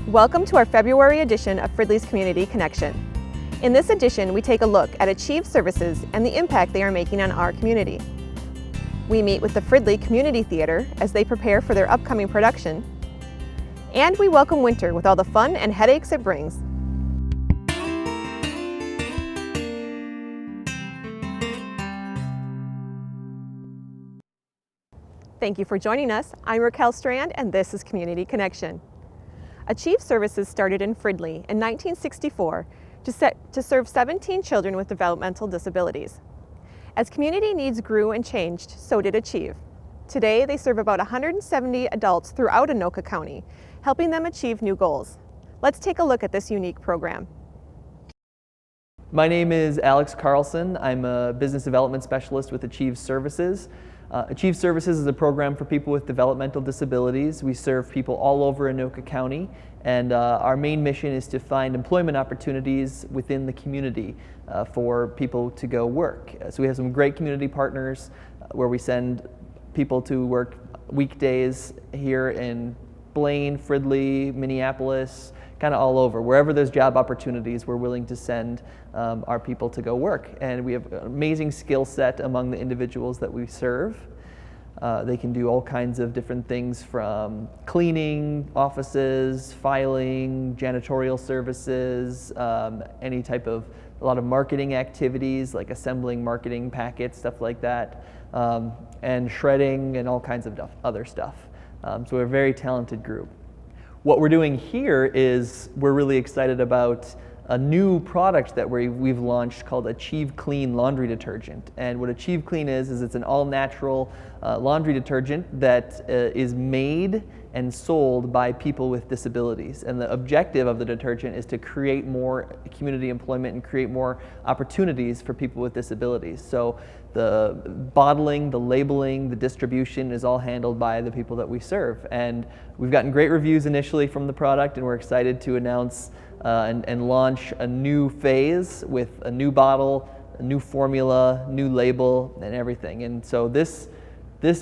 Welcome to our February edition of Fridley's Community Connection. In this edition, we take a look at Achieve Services and the impact they are making on our community. We meet with the Fridley Community Theater as they prepare for their upcoming production, and we welcome winter with all the fun and headaches it brings. Thank you for joining us. I'm Raquel Strand, and this is Community Connection. Achieve Services started in Fridley in 1964 to serve 17 children with developmental disabilities. As community needs grew and changed, so did Achieve. Today, they serve about 170 adults throughout Anoka County, helping them achieve new goals. Let's take a look at this unique program. My name is Alex Carlson. I'm a business development specialist with Achieve Services. Achieve Services is a program for people with developmental disabilities. We serve people all over Anoka County, and our main mission is to find employment opportunities within the community for people to go work. So we have some great community partners where we send people to work weekdays here in Blaine, Fridley, Minneapolis, kind of all over. Wherever there's job opportunities, we're willing to send our people to go work. And we have an amazing skill set among the individuals that we serve. They can do all kinds of different things from cleaning offices, filing, janitorial services, any type of, a lot of marketing activities like assembling marketing packets, stuff like that, and shredding and all kinds of other stuff. So we're a very talented group. What we're doing here is we're really excited about a new product that we've launched called Achieve Clean laundry detergent. And what Achieve Clean is it's an all-natural laundry detergent that is made and sold by people with disabilities. And the objective of the detergent is to create more community employment and create more opportunities for people with disabilities. So the bottling, the labeling, the distribution is all handled by the people that we serve. And we've gotten great reviews initially from the product, and we're excited to announce and launch a new phase with a new bottle, a new formula, new label, and everything. And so this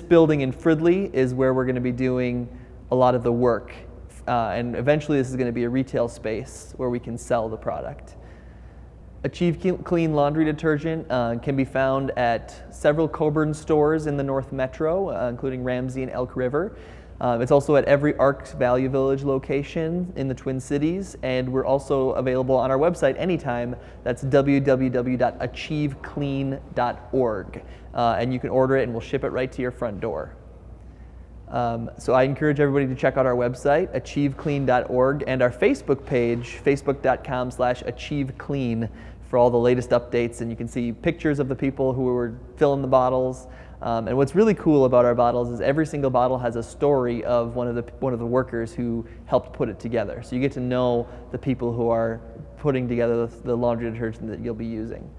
building in Fridley is where we're going to be doing a lot of the work. And eventually this is going to be a retail space where we can sell the product. Achieve Clean laundry detergent can be found at several Coburn stores in the North Metro, including Ramsey and Elk River. It's also at every Arcs Value Village location in the Twin Cities, and we're also available on our website anytime. That's www.achieveclean.org, and you can order it and we'll ship it right to your front door. So I encourage everybody to check out our website, achieveclean.org, and our Facebook page, facebook.com/achieveclean, for all the latest updates, and you can see pictures of the people who were filling the bottles. And what's really cool about our bottles is every single bottle has a story of one of the workers who helped put it together. So you get to know the people who are putting together the laundry detergent that you'll be using.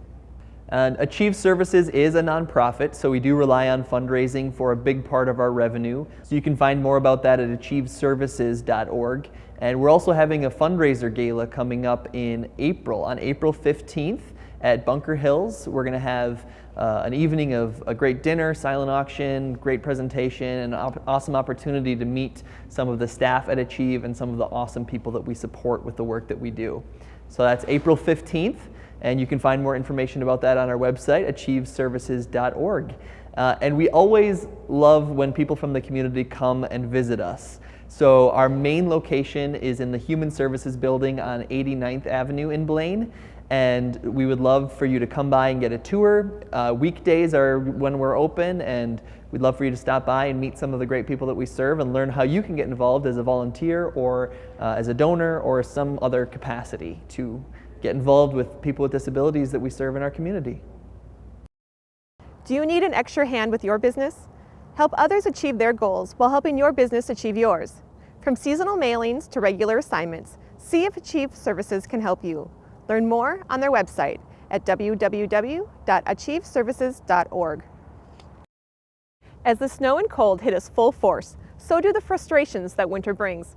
And Achieve Services is a nonprofit, so we do rely on fundraising for a big part of our revenue. So you can find more about that at achieveservices.org. And we're also having a fundraiser gala coming up in April, on April 15th at Bunker Hills. We're going to have an evening of a great dinner, silent auction, great presentation, and an awesome opportunity to meet some of the staff at Achieve and some of the awesome people that we support with the work that we do. So that's April 15th, and you can find more information about that on our website, achieveservices.org. And we always love when people from the community come and visit us. So our main location is in the Human Services Building on 89th Avenue in Blaine. And we would love for you to come by and get a tour. Weekdays are when we're open, and we'd love for you to stop by and meet some of the great people that we serve and learn how you can get involved as a volunteer or as a donor or some other capacity to get involved with people with disabilities that we serve in our community. Do you need an extra hand with your business? Help others achieve their goals while helping your business achieve yours. From seasonal mailings to regular assignments, see if Achieve Services can help you. Learn more on their website at www.achieveservices.org. As the snow and cold hit us full force, so do the frustrations that winter brings.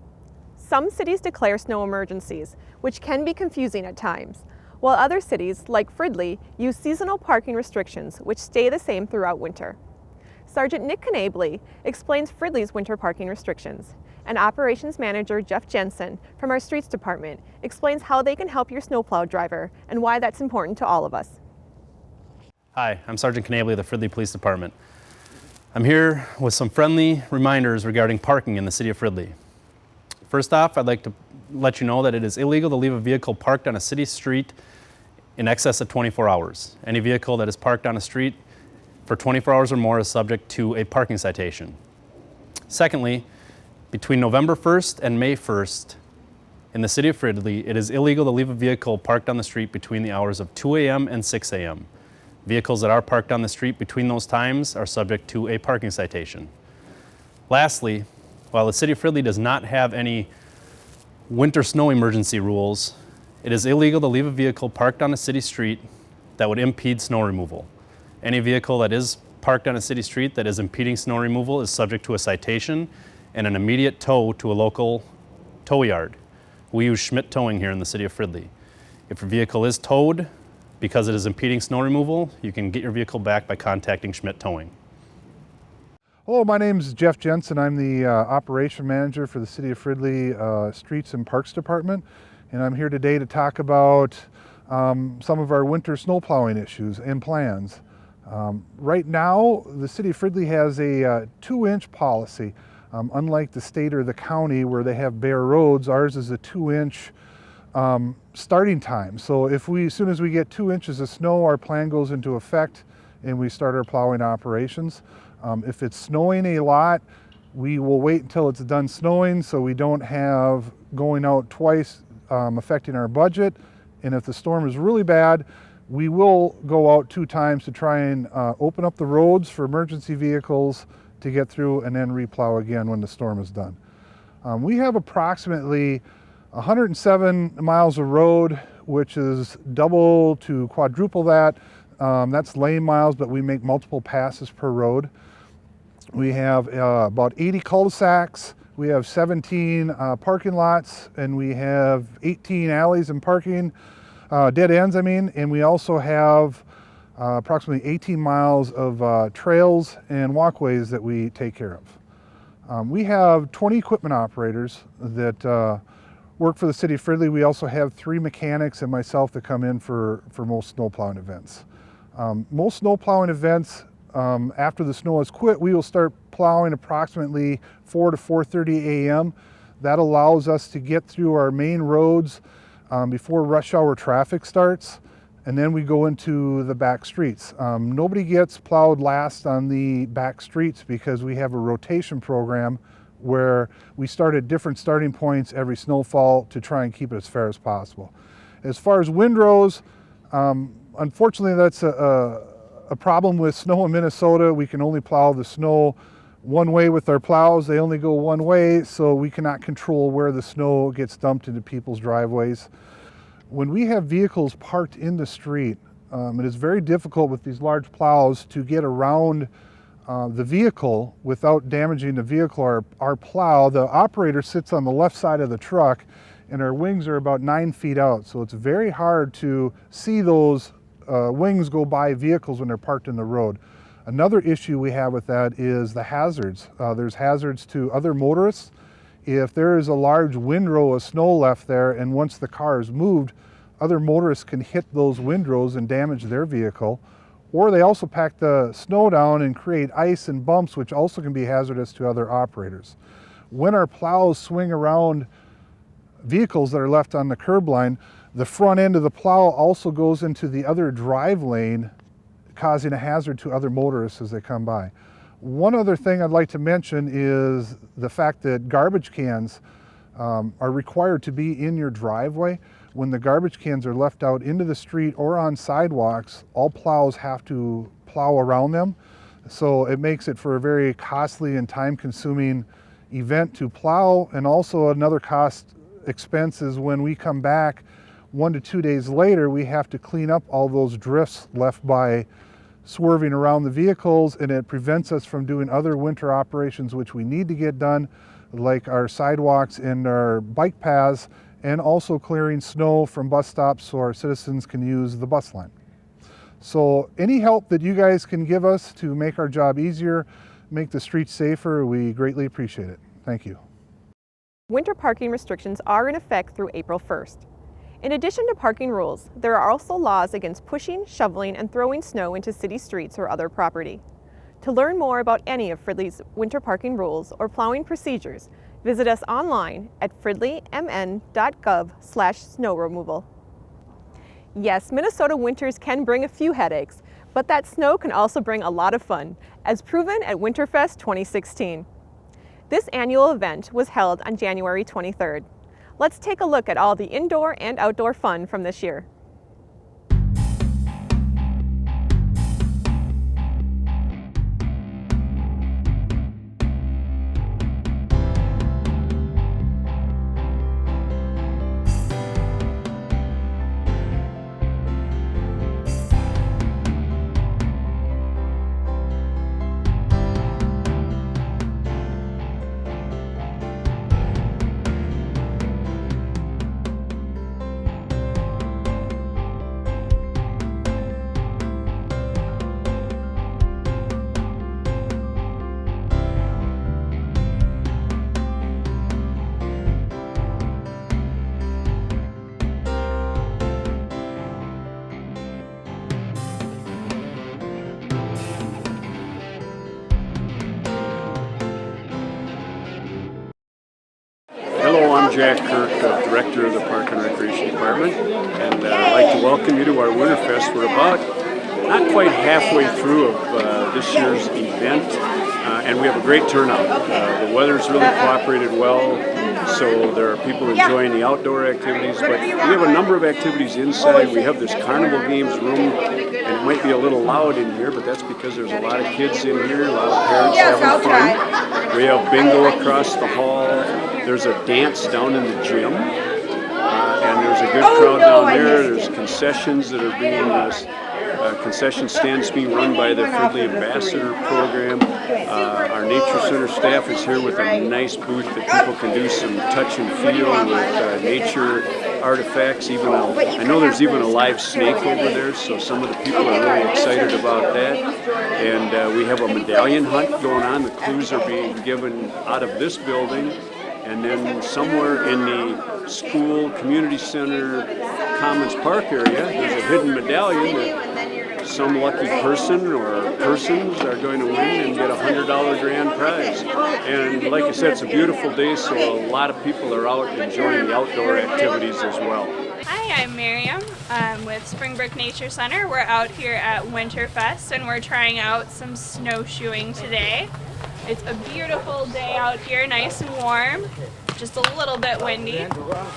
Some cities declare snow emergencies, which can be confusing at times, while other cities, like Fridley, use seasonal parking restrictions, which stay the same throughout winter. Sergeant Nick Knabley explains Fridley's winter parking restrictions and Operations Manager Jeff Jensen from our Streets Department explains how they can help your snowplow driver and why that's important to all of us. Hi, I'm Sergeant Knable of the Fridley Police Department. I'm here with some friendly reminders regarding parking in the city of Fridley. First off, I'd like to let you know that it is illegal to leave a vehicle parked on a city street in excess of 24 hours. Any vehicle that is parked on a street for 24 hours or more is subject to a parking citation. Secondly, between November 1st and May 1st, in the city of Fridley, it is illegal to leave a vehicle parked on the street between the hours of 2 a.m. and 6 a.m. Vehicles that are parked on the street between those times are subject to a parking citation. Lastly, while the city of Fridley does not have any winter snow emergency rules, it is illegal to leave a vehicle parked on a city street that would impede snow removal. Any vehicle that is parked on a city street that is impeding snow removal is subject to a citation and an immediate tow to a local tow yard. We use Schmidt Towing here in the city of Fridley. If your vehicle is towed because it is impeding snow removal, you can get your vehicle back by contacting Schmidt Towing. Hello, my name is Jeff Jensen. I'm the Operation Manager for the City of Fridley Streets and Parks Department, and I'm here today to talk about some of our winter snow plowing issues and plans. Right now, the City of Fridley has a 2-inch policy. Unlike the state or the county where they have bare roads, ours is a 2-inch starting time. So as soon as we get 2 inches of snow, our plan goes into effect and we start our plowing operations. If it's snowing a lot, we will wait until it's done snowing so we don't have going out twice affecting our budget. And if the storm is really bad, we will go out 2 times to try and open up the roads for emergency vehicles to get through and then replow again when the storm is done. We have approximately 107 miles of road, which is double to quadruple that. That's lane miles, but we make multiple passes per road. We have about 80 cul-de-sacs. We have 17 parking lots, and we have 18 alleys and parking, dead ends, and we also have approximately 18 miles of trails and walkways that we take care of. We have 20 equipment operators that work for the City of Fridley. We also have 3 mechanics and myself that come in for most snow plowing events. Most snow plowing events, after the snow has quit, we will start plowing approximately 4 to 4:30 a.m. That allows us to get through our main roads before rush hour traffic starts, and then we go into the back streets. Nobody gets plowed last on the back streets because we have a rotation program where we start at different starting points every snowfall to try and keep it as fair as possible. As far as windrows, unfortunately that's a problem with snow in Minnesota. We can only plow the snow one way with our plows. They only go one way, so we cannot control where the snow gets dumped into people's driveways. When we have vehicles parked in the street, it is very difficult with these large plows to get around the vehicle without damaging the vehicle. Our plow, the operator sits on the left side of the truck and our wings are about 9 feet out. So it's very hard to see those wings go by vehicles when they're parked in the road. Another issue we have with that is the hazards. There's hazards to other motorists. If there is a large windrow of snow left there and once the car is moved, other motorists can hit those windrows and damage their vehicle. Or they also pack the snow down and create ice and bumps, which also can be hazardous to other operators. When our plows swing around vehicles that are left on the curb line, the front end of the plow also goes into the other drive lane, causing a hazard to other motorists as they come by. One other thing I'd like to mention is the fact that garbage cans are required to be in your driveway. When the garbage cans are left out into the street or on sidewalks, all plows have to plow around them. So it makes it for a very costly and time-consuming event to plow. And also another cost expense is when we come back 1 to 2 days later, we have to clean up all those drifts left by swerving around the vehicles, and it prevents us from doing other winter operations which we need to get done, like our sidewalks and our bike paths, and also clearing snow from bus stops so our citizens can use the bus line. So any help that you guys can give us to make our job easier, make the streets safer, we greatly appreciate it. Thank you. Winter parking restrictions are in effect through April 1st. In addition to parking rules, there are also laws against pushing, shoveling, and throwing snow into city streets or other property. To learn more about any of Fridley's winter parking rules or plowing procedures, visit us online at fridleymn.gov/snow removal. Yes, Minnesota winters can bring a few headaches, but that snow can also bring a lot of fun, as proven at Winterfest 2016. This annual event was held on January 23rd. Let's take a look at all the indoor and outdoor fun from this year. Hello, I'm Jack Kirk, Director of the Park and Recreation Department, and I'd like to welcome you to our Winterfest. We're about not quite halfway through of this year's event, and we have a great turnout. The weather's really cooperated well, so there are people enjoying the outdoor activities, but we have a number of activities inside. We have this carnival games room, and it might be a little loud in here, but that's because there's a lot of kids in here, a lot of parents having fun. We have bingo across the hall. There's a dance down in the gym, and there's a good crowd down there. There's concessions that are being, concession stands being run by the Fridley Ambassador Program. Our Nature Center staff is here with a nice booth that people can do some touch and feel with nature artifacts. Even I know there's even a live snake over there, so some of the people are really excited about that. And we have a medallion hunt going on. The clues are being given out of this building. And then somewhere in the school, community center, Commons Park area, there's a hidden medallion that some lucky person or persons are going to win and get a $100 grand prize. And like I said, it's a beautiful day, so a lot of people are out enjoying the outdoor activities as well. Hi, I'm Miriam. I'm with Springbrook Nature Center. We're out here at Winterfest and we're trying out some snowshoeing today. It's a beautiful day out here, nice and warm, just a little bit windy,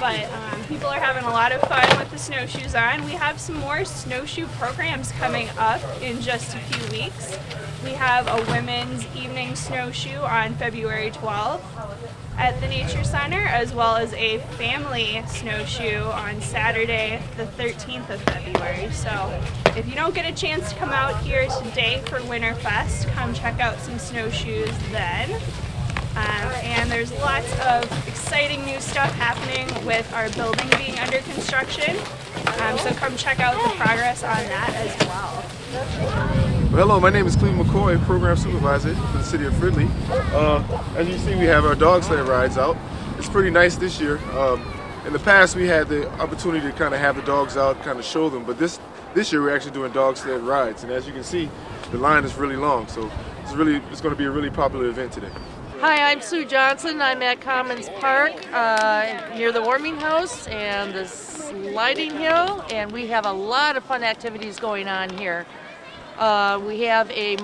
but people are having a lot of fun with the snowshoes on. We have some more snowshoe programs coming up in just a few weeks. We have a women's evening snowshoe on February 12th at the Nature Center, as well as a family snowshoe on Saturday, the 13th of February. So if you don't get a chance to come out here today for Winterfest, come check out some snowshoes then. And there's lots of exciting new stuff happening with our building being under construction. So come check out the progress on that as well. Well, hello, my name is Cleve McCoy, Program Supervisor for the City of Fridley. As you see, we have our dog sled rides out. It's pretty nice this year. In the past, we had the opportunity to kind of have the dogs out, kind of show them, but this year we're actually doing dog sled rides. And as you can see, the line is really long, so it's going to be a really popular event today. Hi, I'm Sue Johnson. I'm at Commons Park near the warming house and the sliding hill, and we have a lot of fun activities going on here. We have a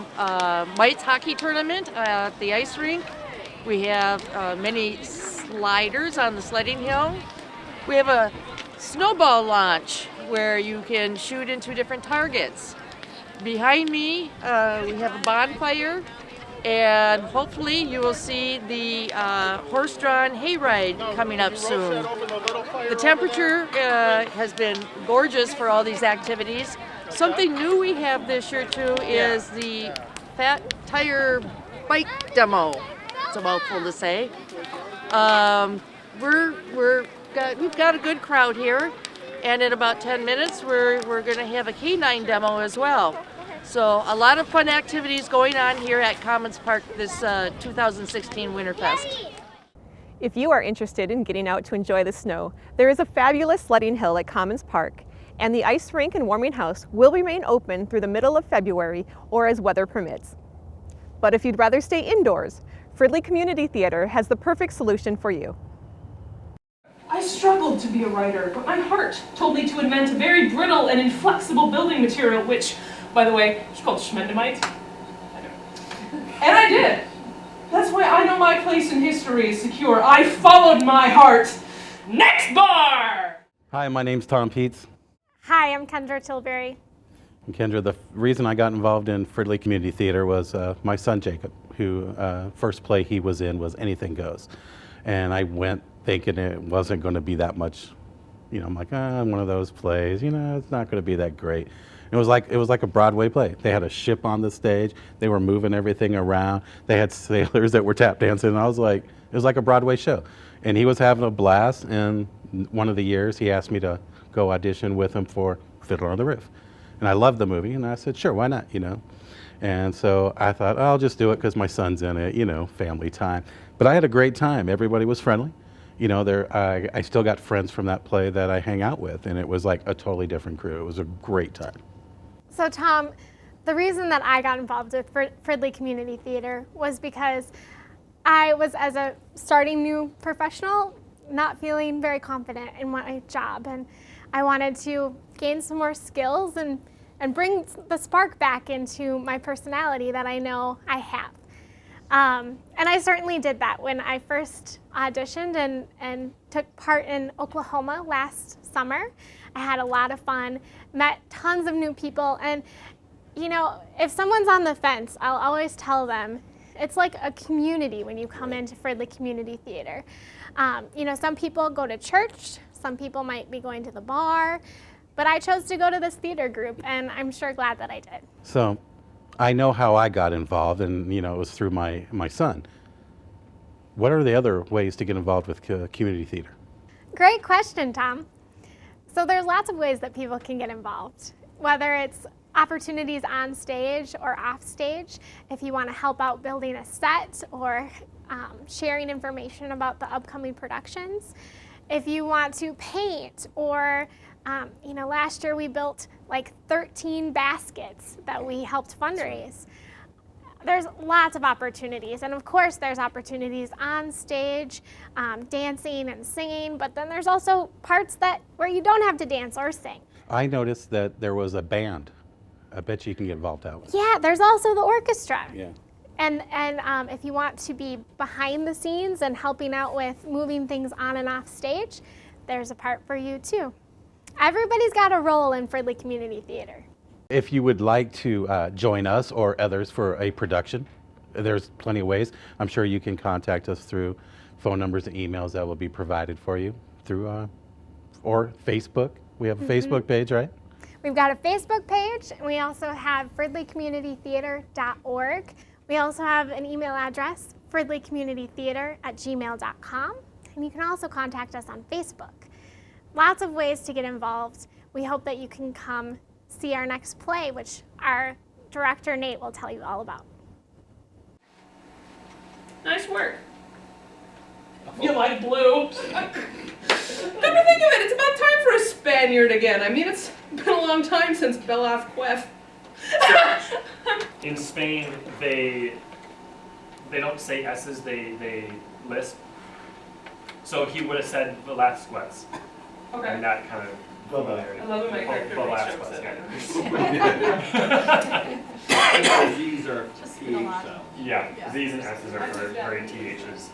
mites hockey tournament at the ice rink. We have many sliders on the sledding hill. We have a snowball launch where you can shoot into different targets. Behind me, we have a bonfire, and hopefully you will see the horse-drawn hayride coming up soon. The temperature has been gorgeous for all these activities. Something new we have this year too is the Fat Tire Bike Demo. It's a mouthful to say. We've got a good crowd here, and in about 10 minutes we're going to have a canine demo as well. So a lot of fun activities going on here at Commons Park this 2016 Winterfest. If you are interested in getting out to enjoy the snow, there is a fabulous sledding hill at Commons Park, and the ice rink and warming house will remain open through the middle of February or as weather permits. But if you'd rather stay indoors, Fridley Community Theater has the perfect solution for you. I struggled to be a writer, but my heart told me to invent a very brittle and inflexible building material, which, by the way, is called schmendamite. And I did. That's why I know my place in history is secure. I followed my heart. Next bar! Hi, my name's Tom Peets. Hi, I'm Kendra Tilbury. And Kendra, the reason I got involved in Fridley Community Theater was my son Jacob, who first play he was in was Anything Goes. And I went thinking it wasn't going to be that much, I'm like, one of those plays, it's not going to be that great. It was like a Broadway play. They had a ship on the stage. They were moving everything around. They had sailors that were tap dancing. And I was like, it was like a Broadway show. And he was having a blast. And one of the years, he asked me to go audition with him for Fiddler on the Roof. And I loved the movie. And I said, sure, why not? And so I thought, I'll just do it because my son's in it. Family time. But I had a great time. Everybody was friendly. I still got friends from that play that I hang out with. And it was like a totally different crew. It was a great time. So Tom, the reason that I got involved with Fridley Community Theater was because I was, as a starting new professional, not feeling very confident in my job, and I wanted to gain some more skills and bring the spark back into my personality that I know I have. And I certainly did that when I first auditioned and took part in Oklahoma last summer. I had a lot of fun, met tons of new people, and if someone's on the fence, I'll always tell them it's like a community when you come into Fridley Community Theater. Some people go to church, some people might be going to the bar, but I chose to go to this theater group, and I'm sure glad that I did. So I know how I got involved, and it was through my son. What are the other ways to get involved with community theater? Great question, Tom. So there's lots of ways that people can get involved, whether it's opportunities on stage or off stage, if you want to help out building a set or sharing information about the upcoming productions. If you want to paint or, last year we built like 13 baskets that we helped fundraise. There's lots of opportunities, and of course there's opportunities on stage, dancing and singing, but then there's also parts where you don't have to dance or sing. I noticed that there was a band. I bet you can get involved out with. Yeah, there's also the orchestra. Yeah. And if you want to be behind the scenes and helping out with moving things on and off stage, there's a part for you too. Everybody's got a role in Fridley Community Theater. If you would like to join us or others for a production, there's plenty of ways. I'm sure you can contact us through phone numbers and emails that will be provided for you through, or Facebook. We have a Facebook page, right? We've got a Facebook page, and we also have fridleycommunitytheater.org. We also have an email address, fridleycommunitytheater@gmail.com, and you can also contact us on Facebook. Lots of ways to get involved. We hope that you can come see our next play, which our director, Nate, will tell you all about. Nice work. You like blue. Come to think of it, it's about time for a Spaniard again. I mean, it's been a long time since Velázquez. In Spain, they don't say S's, they lisp. So he would have said Velázquez. Okay. And that kind of familiarity. I love it, my character Velázquez, makes Z's are TH, though. Yeah, Z's and S's are very THs.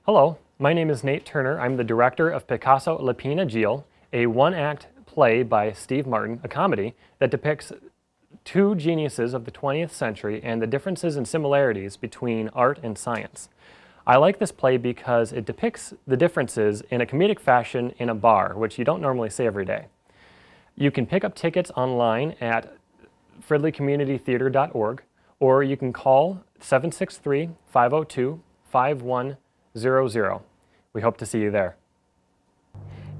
Hello, my name is Nate Turner. I'm the director of Picasso La Pina Gil, a one-act play by Steve Martin, a comedy that depicts two geniuses of the 20th century and the differences and similarities between art and science. I like this play because it depicts the differences in a comedic fashion in a bar, which you don't normally see every day. You can pick up tickets online at fridleycommunitytheater.org, or you can call 763-502-5100. We hope to see you there.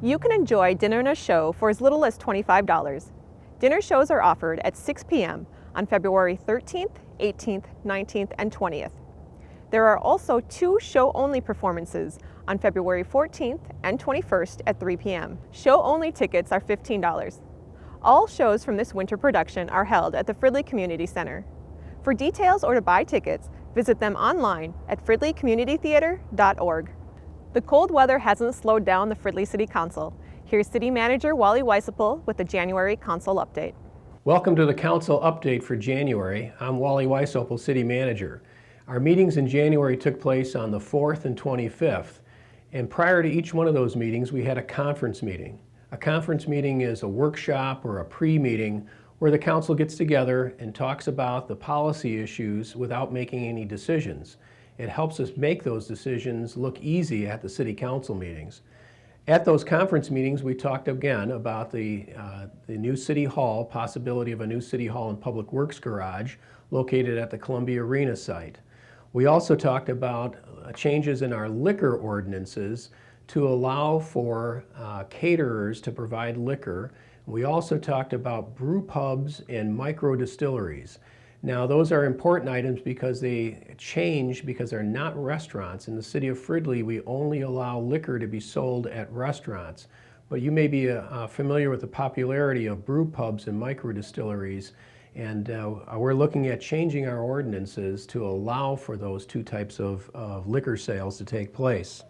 You can enjoy dinner and a show for as little as $25. Dinner shows are offered at 6 p.m. on February 13th, 18th, 19th, and 20th. There are also 2 show-only performances on February 14th and 21st at 3 p.m. Show-only tickets are $15. All shows from this winter production are held at the Fridley Community Center. For details or to buy tickets, visit them online at fridleycommunitytheater.org. The cold weather hasn't slowed down the Fridley City Council. Here's City Manager Wally Weisapel with the January Council update. Welcome to the Council update for January. I'm Wally Weisapel, City Manager. Our meetings in January took place on the 4th and 25th, and prior to each one of those meetings we had a conference meeting. A conference meeting is a workshop or a pre-meeting where the council gets together and talks about the policy issues without making any decisions. It helps us make those decisions look easy at the city council meetings. At those conference meetings, we talked again about the new city hall, possibility of a new city hall and public works garage located at the Columbia Arena site. We also talked about changes in our liquor ordinances to allow for caterers to provide liquor. We also talked about brew pubs and micro distilleries. Now those are important items because they change because they're not restaurants. In the city of Fridley, we only allow liquor to be sold at restaurants. But you may be familiar with the popularity of brew pubs and micro distilleries, and we're looking at changing our ordinances to allow for those 2 types of liquor sales to take place.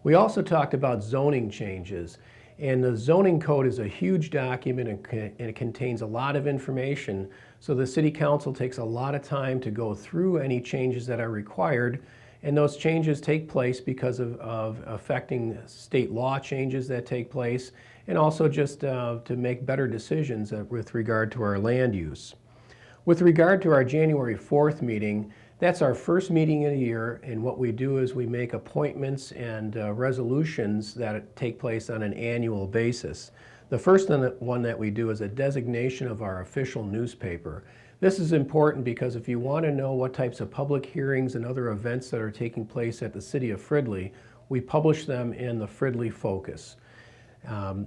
We also talked about zoning changes. And the zoning code is a huge document and it contains a lot of information. So the City Council takes a lot of time to go through any changes that are required. And those changes take place because of affecting state law changes that take place, and also just to make better decisions with regard to our land use. With regard to our January 4th meeting, that's our first meeting in a year, and what we do is we make appointments and resolutions that take place on an annual basis. The first one that we do is a designation of our official newspaper. This is important because if you want to know what types of public hearings and other events that are taking place at the City of Fridley, we publish them in the Fridley Focus.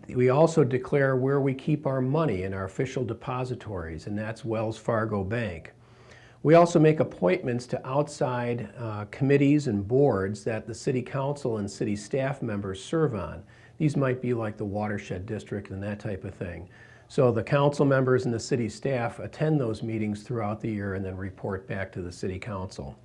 We also declare where we keep our money in our official depositories, and that's Wells Fargo Bank. We also make appointments to outside committees and boards that the City Council and city staff members serve on. These might be like the Watershed District and that type of thing. So the council members and the city staff attend those meetings throughout the year and then report back to the City Council.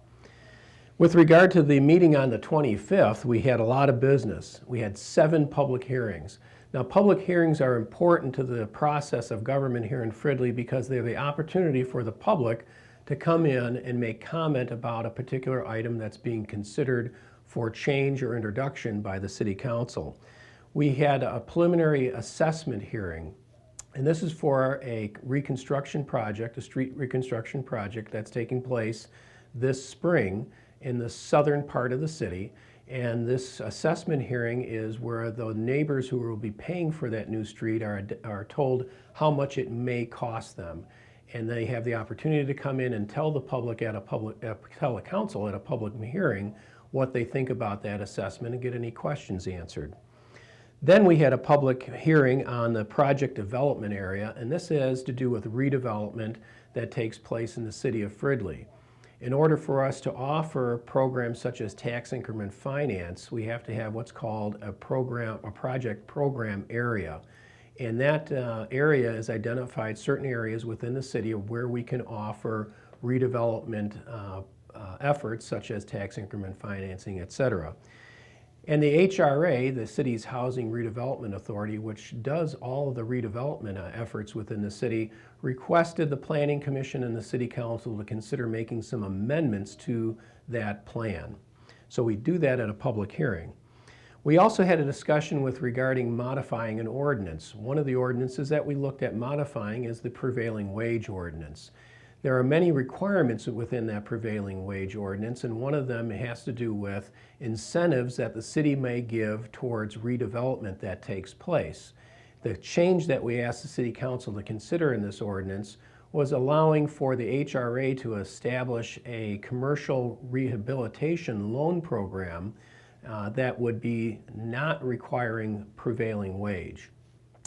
With regard to the meeting on the 25th, we had a lot of business. We had 7 public hearings. Now, public hearings are important to the process of government here in Fridley because they're the opportunity for the public to come in and make comment about a particular item that's being considered for change or introduction by the City Council. We had a preliminary assessment hearing, and this is for a reconstruction project, a street reconstruction project that's taking place this spring in the southern part of the city. And this assessment hearing is where the neighbors who will be paying for that new street are told how much it may cost them. And they have the opportunity to come in and tell the public tell the council at a public hearing what they think about that assessment and get any questions answered. Then we had a public hearing on the project development area, and this has to do with redevelopment that takes place in the city of Fridley. In order for us to offer programs such as tax increment finance, we have to have what's called a project program area. And that area has identified certain areas within the city of where we can offer redevelopment efforts such as tax increment financing, etc. And the HRA, the city's Housing Redevelopment Authority, which does all of the redevelopment efforts within the city, requested the Planning Commission and the City Council to consider making some amendments to that plan. So we do that at a public hearing. We also had a discussion with regarding modifying an ordinance. One of the ordinances that we looked at modifying is the prevailing wage ordinance. There are many requirements within that prevailing wage ordinance, and one of them has to do with incentives that the city may give towards redevelopment that takes place. The change that we asked the City Council to consider in this ordinance was allowing for the HRA to establish a commercial rehabilitation loan program that would be not requiring prevailing wage.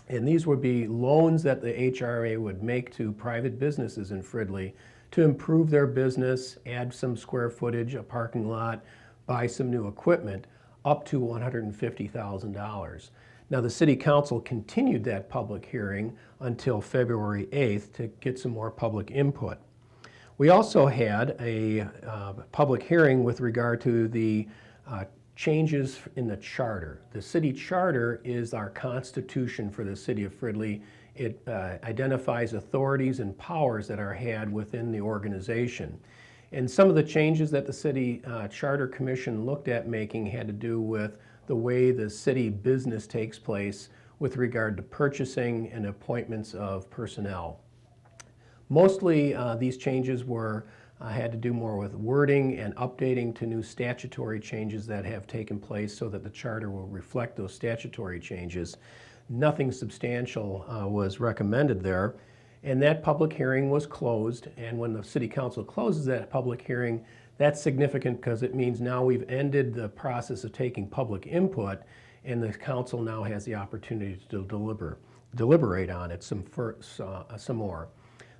And these would be loans that the HRA would make to private businesses in Fridley to improve their business, add some square footage, a parking lot, buy some new equipment, up to $150,000. Now, the City Council continued that public hearing until February 8th to get some more public input. We also had a public hearing with regard to the changes in the charter. The city charter is our constitution for the city of Fridley. It identifies authorities and powers that are had within the organization. And some of the changes that the City Charter Commission looked at making had to do with the way the city business takes place with regard to purchasing and appointments of personnel. Mostly these changes had to do more with wording and updating to new statutory changes that have taken place so that the charter will reflect those statutory changes. Nothing substantial was recommended there. And that public hearing was closed, and when the City Council closes that public hearing, that's significant because it means now we've ended the process of taking public input, and the council now has the opportunity to deliberate on it some more.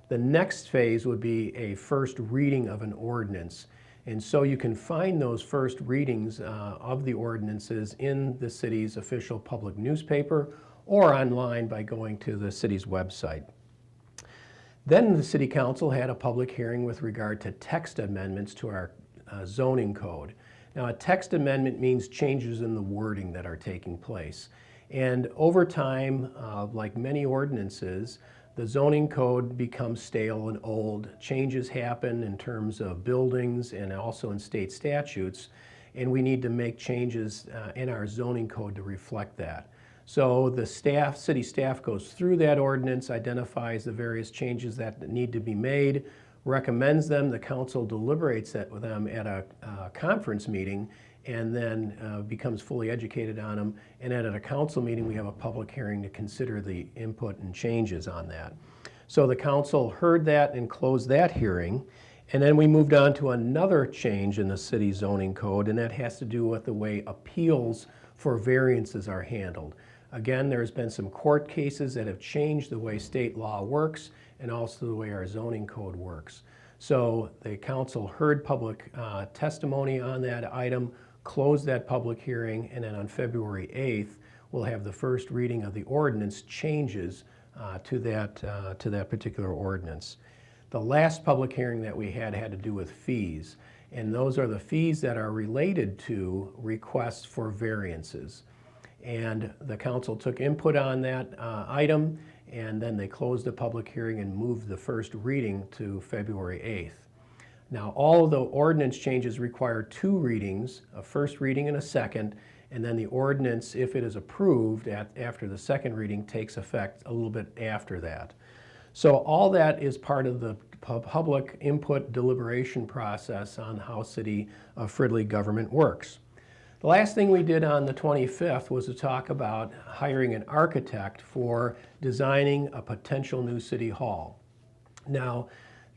The next phase would be a first reading of an ordinance, and so you can find those first readings of the ordinances in the city's official public newspaper or online by going to the city's website. Then the City Council had a public hearing with regard to text amendments to our zoning code. Now, a text amendment means changes in the wording that are taking place. And over time, like many ordinances, the zoning code becomes stale and old. Changes happen in terms of buildings and also in state statutes, and we need to make changes in our zoning code to reflect that. So the city staff goes through that ordinance, identifies the various changes that need to be made, recommends them, the council deliberates with them at a conference meeting, and then becomes fully educated on them. And then at a council meeting, we have a public hearing to consider the input and changes on that. So the council heard that and closed that hearing. And then we moved on to another change in the city zoning code, and that has to do with the way appeals for variances are handled. Again, there's been some court cases that have changed the way state law works and also the way our zoning code works. So the council heard public testimony on that item, closed that public hearing, and then on February 8th, we'll have the first reading of the ordinance changes to that particular ordinance. The last public hearing that we had to do with fees, and those are the fees that are related to requests for variances. And the council took input on that item, and then they closed the public hearing and moved the first reading to February 8th. Now, all of the ordinance changes require 2 readings, a first reading and a second, and then the ordinance, if it is approved after the second reading, takes effect a little bit after that. So all that is part of the public input deliberation process on how City of Fridley government works. The last thing we did on the 25th was to talk about hiring an architect for designing a potential new city hall. Now,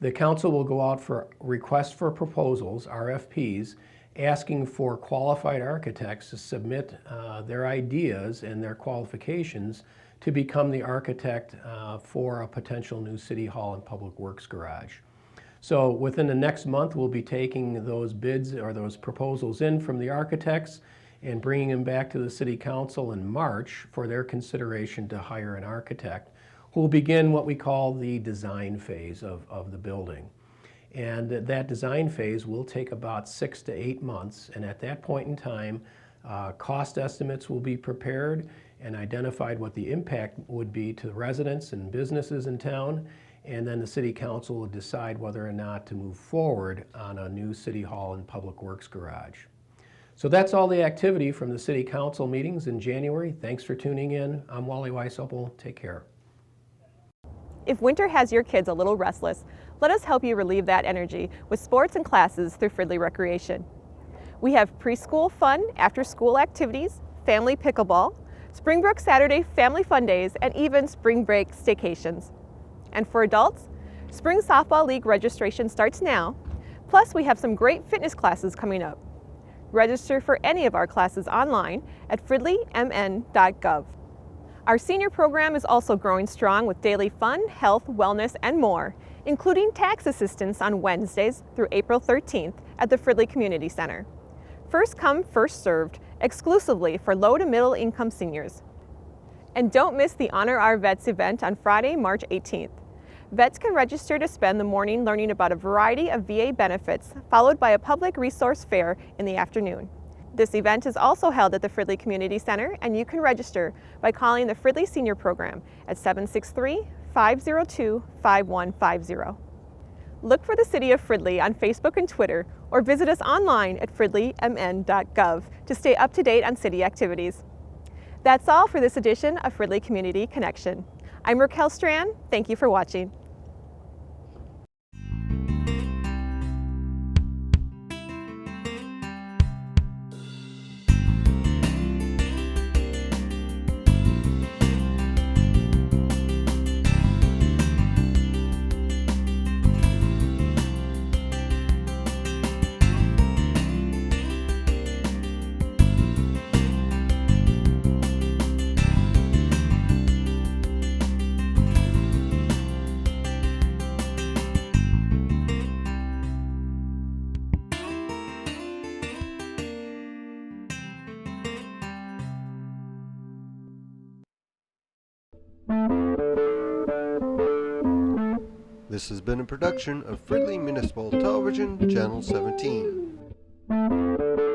the council will go out for requests for proposals, RFPs, asking for qualified architects to submit their ideas and their qualifications to become the architect for a potential new city hall and public works garage. So within the next month, we'll be taking those bids or those proposals in from the architects and bringing them back to the City Council in March for their consideration to hire an architect who will begin what we call the design phase of the building. And that design phase will take about 6 to 8 months, and at that point in time, cost estimates will be prepared and identified what the impact would be to residents and businesses in town, and then the City Council will decide whether or not to move forward on a new City Hall and Public Works garage. So that's all the activity from the City Council meetings in January. Thanks for tuning in. I'm Wally Weisopel. Take care. If winter has your kids a little restless, let us help you relieve that energy with sports and classes through Fridley Recreation. We have preschool fun, after-school activities, family pickleball, Springbrook Saturday family fun days, and even spring break staycations. And for adults, Spring Softball League registration starts now, plus we have some great fitness classes coming up. Register for any of our classes online at fridleymn.gov. Our senior program is also growing strong with daily fun, health, wellness, and more, including tax assistance on Wednesdays through April 13th at the Fridley Community Center. First come, first served, exclusively for low to middle income seniors. And don't miss the Honor Our Vets event on Friday, March 18th. Vets can register to spend the morning learning about a variety of VA benefits, followed by a public resource fair in the afternoon. This event is also held at the Fridley Community Center, and you can register by calling the Fridley Senior Program at 763-502-5150. Look for the City of Fridley on Facebook and Twitter, or visit us online at fridleymn.gov to stay up to date on city activities. That's all for this edition of Fridley Community Connection. I'm Raquel Strand. Thank you for watching. This has been a production of Fridley Municipal Television, Channel 17.